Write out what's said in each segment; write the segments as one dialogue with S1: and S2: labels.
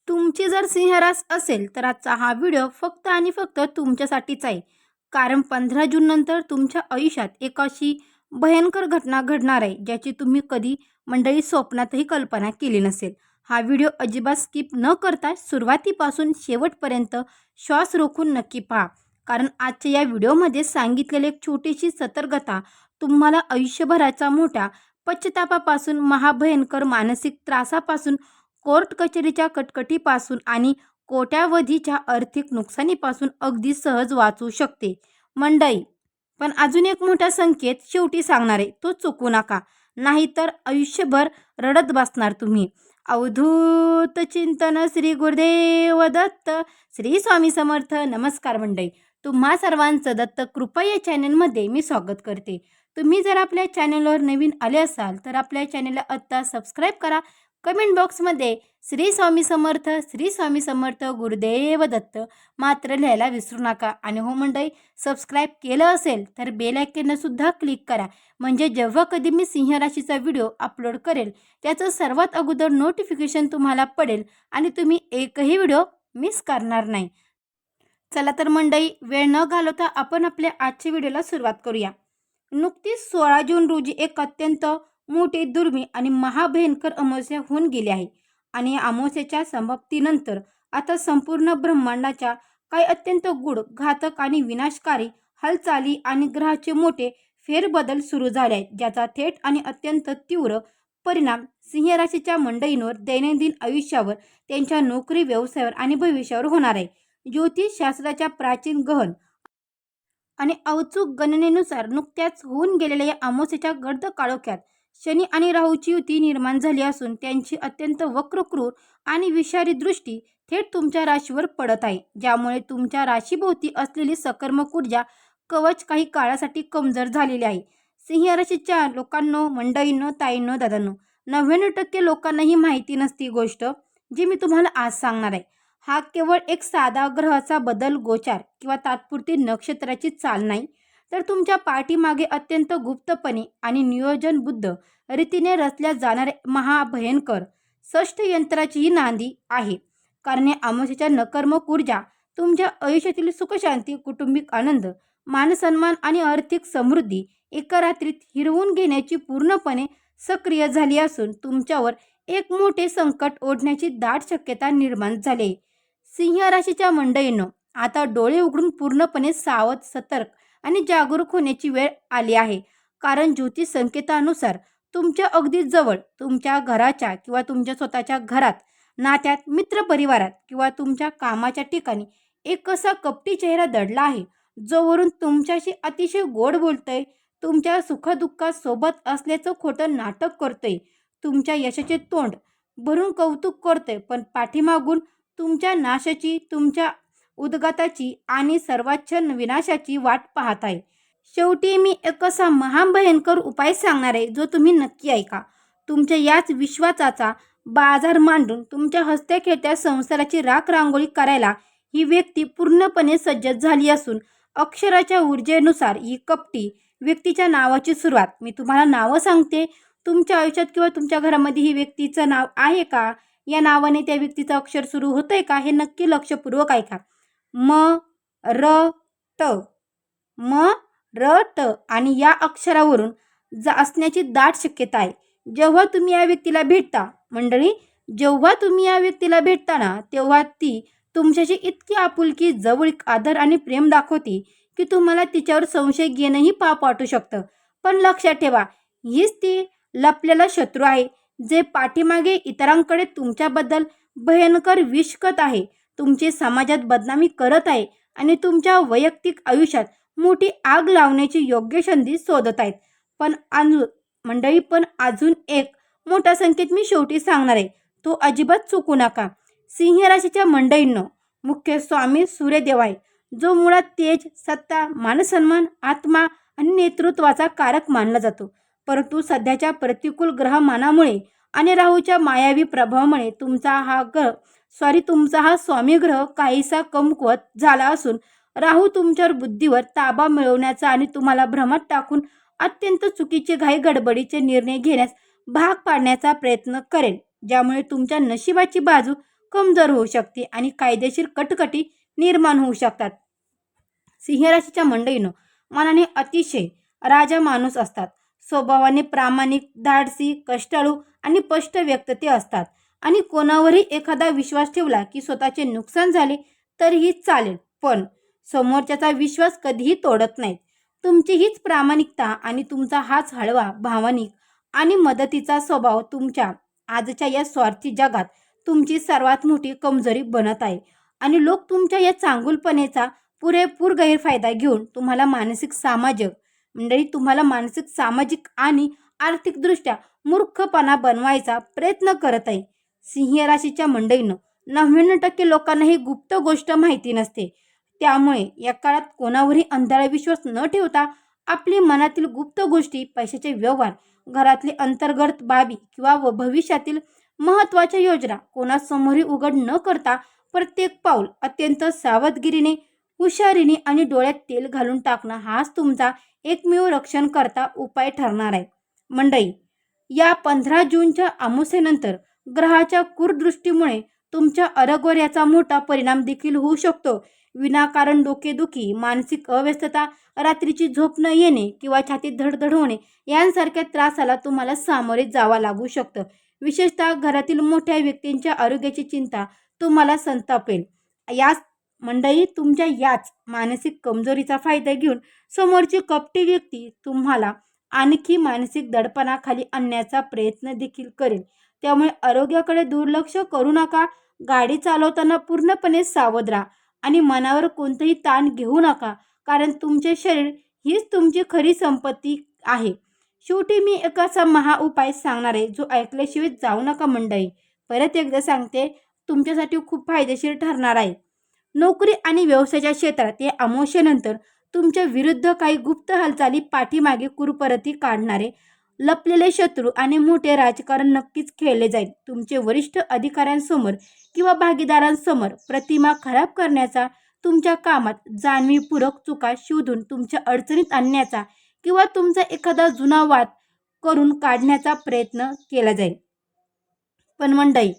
S1: तुमची जर सिंहरास असेल तर आजचा हा व्हिडिओ फक्त आणि फक्त तुमच्यासाठीच आहे. कारण 15 जून नंतर तुमच्या आयुष्यात एक अशी भयंकर घटना घडणार आहे ज्याची तुम्ही कधी मंडळी स्वप्नातही कल्पना केली नसेल. हा व्हिडिओ अजिबात स्किप न करता सुरुवातीपासून शेवटपर्यंत श्वास रोखून नक्की पहा. कारण आजच्या या व्हिडिओमध्ये सांगितलेली एक छोटीशी सतर्कता तुम्हाला आयुष्यभराच्या मोठ्या पश्चातापापासून, महाभयंकर मानसिक त्रासापासून, कोर्ट कचेरीच्या कटकटीपासून आणि कोट्यावधीच्या आर्थिक नुकसानीपासून अगदी सहज वाचू शकते. मंडळी, पण अजून एक मोठा संकेत शेवटी सांगणार आहे, तो चुकू नका. नाहीतर आयुष्यभर रडत बसणार तुम्ही. अवधूत चिंतन श्री गुरुदेव दत्त. श्री स्वामी समर्थ. नमस्कार मंडळी, तुम्हा सर्वांचं दत्त कृपा या चॅनलमध्ये मी स्वागत करते. तुम्ही जर आपल्या चॅनलवर नवीन आले असाल तर आपल्या चॅनलला आत्ता सबस्क्राईब करा. कमेंट बॉक्समध्ये श्री स्वामी समर्थ, श्री स्वामी समर्थ, गुरुदेव दत्त मात्र लिहायला विसरू नका. आणि हो मंडळी, सबस्क्राईब केलं असेल तर बेल आयकॉनला सुद्धा क्लिक करा. म्हणजे जेव्हा कधी मी सिंह राशीचा व्हिडिओ अपलोड करेल त्याचं सर्वात अगोदर नोटिफिकेशन तुम्हाला पडेल आणि तुम्ही एकही व्हिडिओ मिस करणार नाही. चला तर मंडळी, वेळ न घालवता आपण आपल्या आजच्या व्हिडिओला सुरुवात करूया. नुकतीच 16 जून रोजी एक अत्यंत मोठी, दुर्मिळ आणि महाभयंकर अमावस्या होऊन गेली आहे. आणि या अमावस्येच्या समाप्तीनंतर आता संपूर्ण ब्रह्मांडाच्या काही अत्यंत गूढ, घातक आणि विनाशकारी हालचाली आणि ग्रहाचे मोठे फेरबदल सुरू झाले आहेत, ज्याचा थेट आणि अत्यंत तीव्र परिणाम सिंह राशीच्या मंडळींवर, दैनंदिन आयुष्यावर, त्यांच्या नोकरी, व्यवसायावर आणि भविष्यावर होणार आहे. ज्योतिषशास्त्राच्या प्राचीन गहन आणि अचूक गणनेनुसार नुकत्याच होऊन गेलेल्या या अमावस्येच्या गर्द काळोख्यात शनी आणि राहूची युती निर्माण झाली असून त्यांची अत्यंत वक्र, क्रूर आणि विषारी दृष्टी थेट तुमच्या राशीवर पडत आहे, ज्यामुळे तुमच्या राशीभोवती असलेली सकर्मक ऊर्जा कवच काही काळासाठी कमजोर झालेली आहे. सिंह राशीच्या लोकांनो, मंडळींनो, ताईंनो, दादांनो, 99% लोकांना ही माहिती नसती गोष्ट जी मी तुम्हाला आज सांगणार आहे. हा केवळ एक साधा ग्रहाचा बदल, गोचार किंवा तात्पुरती नक्षत्राची चाल नाही, तर तुमच्या पाठीमागे अत्यंत गुप्तपणे आणि नियोजनबद्ध रीतीने रचल्या जाणारे महाभयंकर षष्ठयंत्राचीही नांदी आहे. कारण या अमावस्येच्या नकर्मक ऊर्जा तुमच्या आयुष्यातील सुखशांती, कौटुंबिक आनंद, मानसन्मान आणि आर्थिक समृद्धी एका रात्रीत हिरवून घेण्याची पूर्णपणे सक्रिय झाली असून तुमच्यावर एक मोठे संकट ओढण्याची दाट शक्यता निर्माण झाली आहे. सिंह राशीच्या मंडळींनो, आता डोळे उघडून पूर्णपणे सावध, सतर्क आणि जागरूक होण्याची वेळ आली आहे. कारण ज्योतिष संकेतानुसार तुमच्या अगदी जवळ, तुमच्या घराच्या किंवा तुमच्या स्वतःच्या घरात, नात्यात, मित्रपरिवारात किंवा तुमच्या कामाच्या ठिकाणी एक असा कपटी चेहरा दडला आहे, जो वरून तुमच्याशी अतिशय गोड बोलतोय, तुमच्या सुखदुःखात सोबत असल्याचं खोटं नाटक करतोय, तुमच्या यशाचे तोंड भरून कौतुक करतोय, पण पाठीमागून तुमच्या नाशाची, तुमच्या उद्घाताची आणि सर्वाच्च विनाशाची वाट पाहत आहे. शेवटी मी एक असा महाभयंकर उपाय सांगणार आहे, जो तुम्ही नक्की ऐका. तुमच्या याच विश्वासाचा बाजार मांडून तुमच्या हसत्या खेळत्या संसाराची राख रांगोळी करायला ही व्यक्ती पूर्णपणे सज्ज झाली असून अक्षराच्या ऊर्जेनुसार ही कपटी व्यक्तीच्या नावाची सुरुवात. मी तुम्हाला नावं सांगते. तुमच्या आयुष्यात किंवा तुमच्या घरामध्ये ही व्यक्तीचं नाव आहे का, या नावाने त्या व्यक्तीचं अक्षर सुरू होतंय का, हे नक्की लक्षपूर्वक ऐका. म, र, ट. म, र, ट आणि या अक्षरावरून असण्याची दाट शक्यता आहे. जेव्हा तुम्ही या व्यक्तीला भेटता मंडळी, जेव्हा तुम्ही या व्यक्तीला भेटता ना, तेव्हा ती तुमच्याशी इतकी आपुलकी, जवळीक, आदर आणि प्रेम दाखवते की तुम्हाला तिच्यावर संशय घेणंही पाप वाटू शकतं. पण लक्षात ठेवा, हीच ती लपलेला शत्रू आहे, जे पाठीमागे इतरांकडे तुमच्याबद्दल भयंकर विषकत आहे, तुमची समाजात बदनामी करत आहे आणि तुमच्या वैयक्तिक आयुष्यात मोठी आग लावण्याची योग्य संधी शोधत आहेत. पण अजून एक मोठा संकेत मी शेवटी सांगणार आहे, तो अजिबात चुकू नका. सिंह राशीच्या मंडळींनो, मुख्य स्वामी सूर्यदेव आहे, जो मुळात तेज, सत्ता, मानसन्मान, आत्मा आणि नेतृत्वाचा कारक मानला जातो. परंतु सध्याच्या प्रतिकूल ग्रहमानामुळे आणि राहूच्या मायावी प्रभावामुळे तुमचा हा स्वामी ग्रह काहीसा कमकुवत झाला असून राहू तुमच्यावर बुद्धीवर ताबा मिळवण्याचा आणि तुम्हाला भ्रमात टाकून अत्यंत चुकीचे, घाई गडबडीचे निर्णय घेण्यास भाग पाडण्याचा प्रयत्न करेल, ज्यामुळे तुमच्या नशिबाची बाजू कमजोर होऊ शकते आणि कायदेशीर कटकटी निर्माण होऊ शकतात. सिंह राशीच्या मंडळीनं मनाने अतिशय राजा माणूस असतात. स्वभावाने प्रामाणिक, धाडसी, कष्टाळू आणि स्पष्ट व्यक्ती असतात आणि कोणावरही एखादा विश्वास ठेवला की स्वतःचे नुकसान झाले तरीही चालेल, पण समोरच्याचा विश्वास कधीही तोडत नाहीत. तुमची हीच प्रामाणिकता आणि तुमचा हाच हळवा, भावनिक आणि मदतीचा स्वभाव तुमच्या आजच्या या स्वार्थी जगात तुमची सर्वात मोठी कमजोरी बनत आहे आणि लोक तुमच्या या चांगुलपणेचा पुरेपूर गैरफायदा घेऊन तुम्हाला मानसिक, सामाजिक आणि आर्थिकदृष्ट्या मूर्खपणा बनवायचा प्रयत्न करत आहे. सिंह राशीच्या मंडळीनं 99% लोकांना ही गुप्त गोष्ट माहिती नसते. त्यामुळे या काळात कोणावरही अंधारा विश्वास न ठेवता आपली मनातील गुप्त गोष्टी, पैशाचे व्यवहार, घरातली अंतर्गत बाबी किंवा भविष्यातील महत्त्वाच्या योजना कोणासमोरही उघड न करता प्रत्येक पाऊल अत्यंत सावधगिरीने, हुशारीने आणि डोळ्यात तेल घालून टाकणं हाच तुमचा एकमेव रक्षण करता उपाय ठरणार आहे. मंडळी, या 15 जूनच्या अमावस्येनंतर ग्रहाच्या कुरदृष्टीमुळे तुमच्या आरोग्यावर याचा मोठा परिणाम देखील होऊ शकतो. विनाकारण डोकेदुखी, मानसिक अवस्थता, रात्रीची झोप न येणे किंवा छातीत धडधड होणे यांसारख्या त्रासाला तुम्हाला सामोरे जावं लागू शकतं. विशेषतः घरातील मोठ्या व्यक्तींच्या आरोग्याची चिंता तुम्हाला संतापेल. याच मंडळी, तुमच्या याच मानसिक कमजोरीचा फायदा घेऊन समोरची कपटी व्यक्ती तुम्हाला आणखी मानसिक दडपणाखाली आणण्याचा प्रयत्न देखील करेल. त्यामुळे आरोग्याकडे दुर्लक्ष करू नका. गाडी चालवताना पूर्णपणे सावध राहा आणि मनावर कोणतंही ताण घेऊ नका, कारण तुमचे शरीर हीच तुमची खरी संपत्ती आहे. शेवटी मी एक असा उपाय सांगणार आहे जो ऐकल्याशिवाय जाऊ नका मंडळी. परत एकदा सांगते, तुमच्यासाठी खूप फायदेशीर ठरणार आहे. नोकरी आणि व्यवसायाच्या क्षेत्रात या अमावस्येनंतर तुमच्या विरुद्ध काही गुप्त हालचाली पाठीमागे कुरपरती काढणारे लपलेले शत्रू आणि मोठे राजकारण नक्कीच खेळले जाईल. तुमचे वरिष्ठ अधिकाऱ्यांसमोर किंवा भागीदारांसमोर प्रतिमा खराब करण्याचा, तुमच्या कामात जाणीवपूर्वक चुका शोधून तुमच्या अडचणीत आणण्याचा किंवा तुमचा एखादा जुना वाद करून काढण्याचा प्रयत्न केला जाईल. पण मंडळी,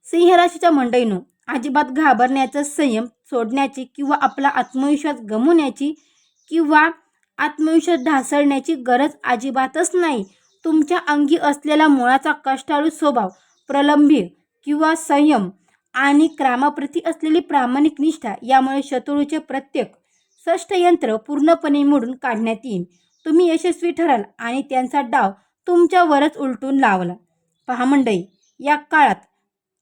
S1: सिंह राशीच्या मंडळींनो, अजिबात घाबरण्याचं, संयम सोडण्याची किंवा आपला आत्मविश्वास गमावण्याची किंवा आत्मविश्वास ढासळण्याची गरज अजिबातच नाही. तुमच्या अंगी असलेला मुळाचा कष्टाळू स्वभाव, प्रलंबीर किंवा संयम आणि कामाप्रती असलेली प्रामाणिक निष्ठा यामुळे शत्रूचे प्रत्येक षड्यंत्र पूर्णपणे मोडून काढण्यात येईल. तुम्ही यशस्वी ठराल आणि त्यांचा डाव तुमच्यावरच उलटून लावला. पहा मंडळी, या काळात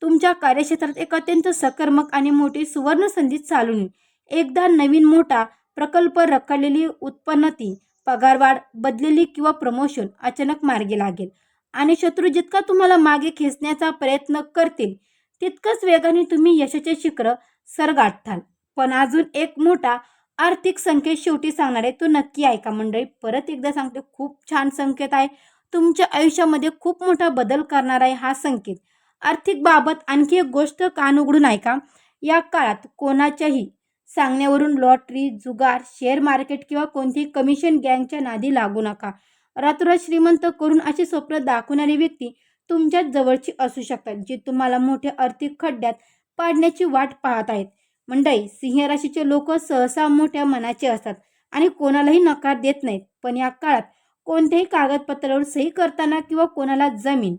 S1: तुमच्या कार्यक्षेत्रात एक अत्यंत सकारात्मक आणि मोठी सुवर्ण संधी चालून येईल. एकदा नवीन मोठा प्रकल्प, रखडलेली उत्पन्नती, पगारवाढ, बदलेली किंवा प्रमोशन अचानक मार्गी लागेल आणि शत्रू जितका तुम्हाला मागे खेचण्याचा प्रयत्न करतील तितकंच वेगाने तुम्ही यशाचे शिखर सर गाठाल. पण अजून एक मोठा आर्थिक संकेत शेवटी सांगणार आहे, तो नक्की ऐका मंडळी. परत एकदा सांगते, खूप छान संकेत आहे. तुमच्या आयुष्यामध्ये खूप मोठा बदल करणार आहे हा संकेत. आर्थिक बाबत आणखी एक गोष्ट कान उघडून ऐका. या काळात कोणाच्याही सांगण्यावरून लॉटरी, जुगार, शेअर मार्केट किंवा कोणतीही कमिशन गँगच्या नादी लागू नका. रातोरात श्रीमंत करून अशी स्वप्न दाखवणारी व्यक्ती तुमच्याच जवळची असू शकतात, जे तुम्हाला मोठ्या आर्थिक खड्ड्यात पाडण्याची वाट पाहत आहेत. मंडळी, सिंह राशीचे लोक सहसा मोठ्या मनाचे असतात आणि कोणालाही नकार देत नाहीत. पण या काळात कोणत्याही कागदपत्रावर सही करताना किंवा कोणाला जमीन,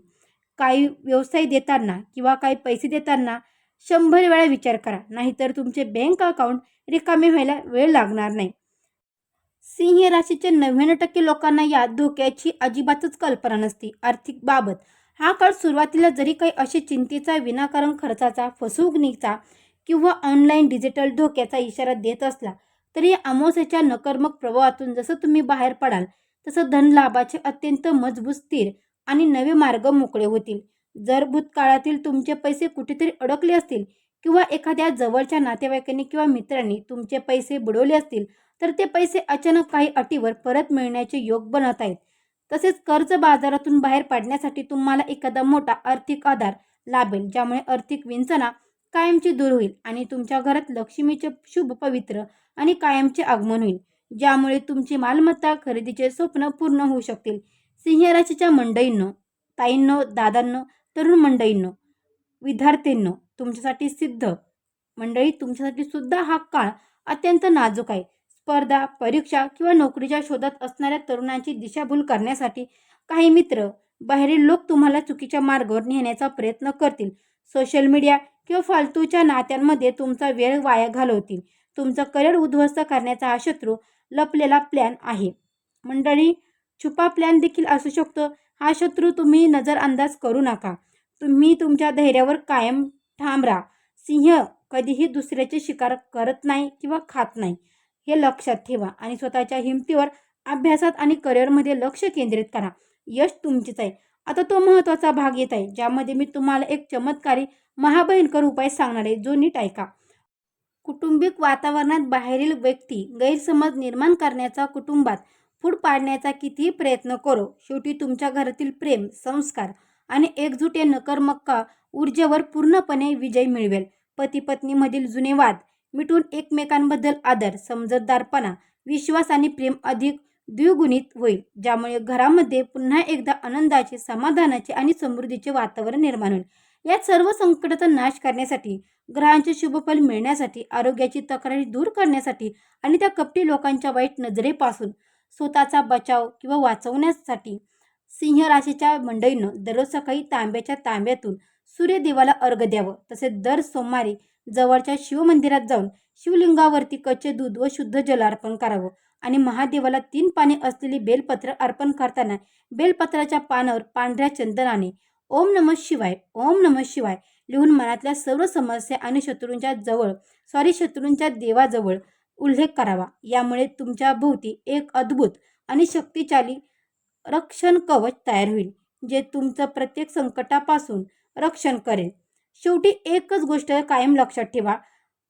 S1: काही व्यवसाय देताना किंवा काही पैसे देताना 100 वेळा विचार करा, नाहीतर तुमचे बँक अकाउंट रिकामे व्हायला वेळ लागणार नाही. सिंह राशीच्या 99% लोकांना या धोक्याची अजिबातच कल्पना नसते. आर्थिक बाबत हा काळ सुरुवातीला जरी काही अशी चिंतेचा, विनाकारण खर्चाचा, फसवणुकीचा किंवा ऑनलाईन डिजिटल धोक्याचा इशारा देत असला तरी या अमावस्येच्या नकारात्मक प्रभावातून जसं तुम्ही बाहेर पडाल तसं धनलाभाचे अत्यंत मजबूत, स्थिर आणि नवे मार्ग मोकळे होतील. जर भूतकाळातील तुमचे पैसे कुठेतरी अडकले असतील किंवा एखाद्या जवळच्या नातेवाईकांनी किंवा मित्रांनी तुमचे पैसे बुडवले असतील तर ते पैसे अचानक काही अटीवर परत मिळण्याचे योग बनत आहेत. तसेच कर्ज बाजारातून बाहेर पडण्यासाठी तुम्हाला एखादा मोठा आर्थिक आधार लाभेल, ज्यामुळे आर्थिक विंचना कायमची दूर होईल आणि तुमच्या घरात लक्ष्मीचे शुभ, पवित्र आणि कायमचे आगमन होईल, ज्यामुळे तुमची मालमत्ता खरेदीचे स्वप्न पूर्ण होऊ शकतील. सिंह राशीच्या मंडळींनो, ताईंनो, दादांनो, तरुण मंडळींनो, विद्यार्थ्यांनो, तुमच्यासाठी सिद्ध मंडळी, तुमच्यासाठी सुद्धा हा काळ अत्यंत नाजूक आहे. स्पर्धा, परीक्षा किंवा नोकरीच्या शोधात असणाऱ्या तरुणांची दिशाभूल करण्यासाठी काही मित्र, बाहेरील लोक तुम्हाला चुकीच्या मार्गावर नेण्याचा प्रयत्न करतील. सोशल मीडिया किंवा फालतूच्या नात्यांमध्ये तुमचा वेळ वाया घालवतील. तुमचं करिअर उद्ध्वस्त करण्याचा हा शत्रू लपलेला प्लॅन आहे. मंडळी, छुपा प्लॅन देखील असू शकतो. हा शत्रू तुम्ही नजरअंदाज करू नका. तुम्ही तुमच्या धैर्यावर कायम ठाम राहा. सिंह कधीही दुसऱ्याची शिकार करत नाही किंवा खात नाही, हे लक्षात ठेवा आणि स्वतःच्या हिमतीवर, अभ्यासात आणि करिअरमध्ये लक्ष केंद्रित करा. यश तुमचीच आहे. आता तो महत्त्वाचा भाग येत आहे, ज्यामध्ये मी तुम्हाला एक चमत्कारी महाभयंकर उपाय सांगणार आहे, जो नीट ऐका. कौटुंबिक वातावरणात बाहेरील व्यक्ती गैरसमज निर्माण करण्याचा, कुटुंबात फूट पाडण्याचा कितीही प्रयत्न करो, शेवटी तुमच्या घरातील प्रेम, संस्कार आणि एकजूट या नकर्मका ऊर्जेवर पूर्णपणे विजय मिळवेल. पती पत्नीमधील जुने वाद मिटून एकमेकांबद्दल आदर, समजदारपणा, विश्वास आणि प्रेम अधिक द्विगुणित होईल, ज्यामुळे घरामध्ये पुन्हा एकदा आनंदाचे, समाधानाचे आणि समृद्धीचे वातावरण निर्माण होईल. यात सर्व संकटाचा नाश करण्यासाठी, ग्रहांचे शुभफल मिळण्यासाठी, आरोग्याची तक्रारी दूर करण्यासाठी आणि त्या कपटी लोकांच्या वाईट नजरेपासून स्वतःचा बचाव किंवा वाचवण्यासाठी सिंह राशीच्या मंडळींनो, दररोज सकाळी तांब्याच्या तांब्यातून सूर्यदेवाला अर्घ्य द्यावं. तसेच दर सोमवारी जवळच्या शिवमंदिरात जाऊन शिवलिंगावरती कच्चे दूध व शुद्ध जल अर्पण करावं आणि महादेवाला 3 पाने असलेली बेलपत्र अर्पण करताना बेलपत्राच्या पानावर पांढऱ्या चंदनाने ओम नमः शिवाय, ओम नमः शिवाय लिहून मनातल्या सर्व समस्या आणि शत्रूंच्या देवाजवळ उल्लेख करावा. यामुळे तुमच्या भोवती एक अद्भुत आणि शक्तिशाली रक्षण कवच तयार होईल, जे तुमचं प्रत्येक संकटापासून रक्षण करेल. शेवटी एकच गोष्ट कायम लक्षात ठेवा.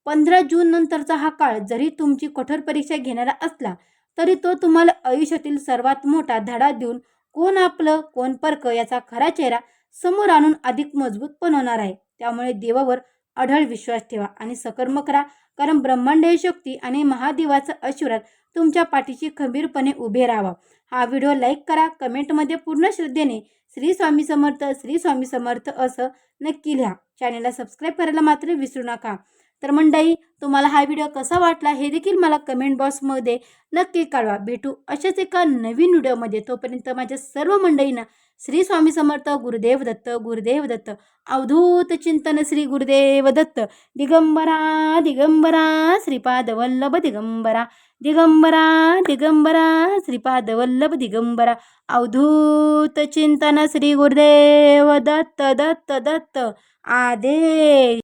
S1: 15 जून नंतरचा हा काळ जरी तुमची कठोर परीक्षा घेणारा असला, तरी तो तुम्हाला आयुष्यातील सर्वात मोठा धडा देऊन कोण आपलं कोण परकं याचा खरा चेहरा समोर आणून अधिक मजबूत बनवणार आहे. त्यामुळे देवावर अढळ विश्वास ठेवा आणि सकर्म करा, कारण ब्रह्मांडीय शक्ती आणि महादेवाचा आशीर्वाद तुमच्या पाठीशी खंबीरपणे उभे राहावा. हा व्हिडिओ लाईक करा, कमेंटमध्ये पूर्ण श्रद्धेने श्री स्वामी समर्थ, श्री स्वामी समर्थ असं नक्की लिहा. चॅनलला सबस्क्राईब करायला मात्र विसरू नका. तर मंडळी, तुम्हाला हा व्हिडिओ कसा वाटला हे देखील मला कमेंट बॉक्समध्ये नक्की कळवा. भेटू अशाच एका नवीन व्हिडिओमध्ये. तोपर्यंत माझ्या सर्व मंडळींना श्री स्वामी समर्थ. गुरुदेव दत्त, गुरुदेव दत्त. अवधूत चिंतन श्री गुरुदेव दत्त. दिगंबरा दिगंबरा श्रीपाद वल्लभ दिगंबरा, दिगंबरा दिगंबरा श्रीपाद वल्लभ दिगंबरा. अवधूत चिंतन श्री गुरुदेव दत्त दत्त दत्त. आदेश.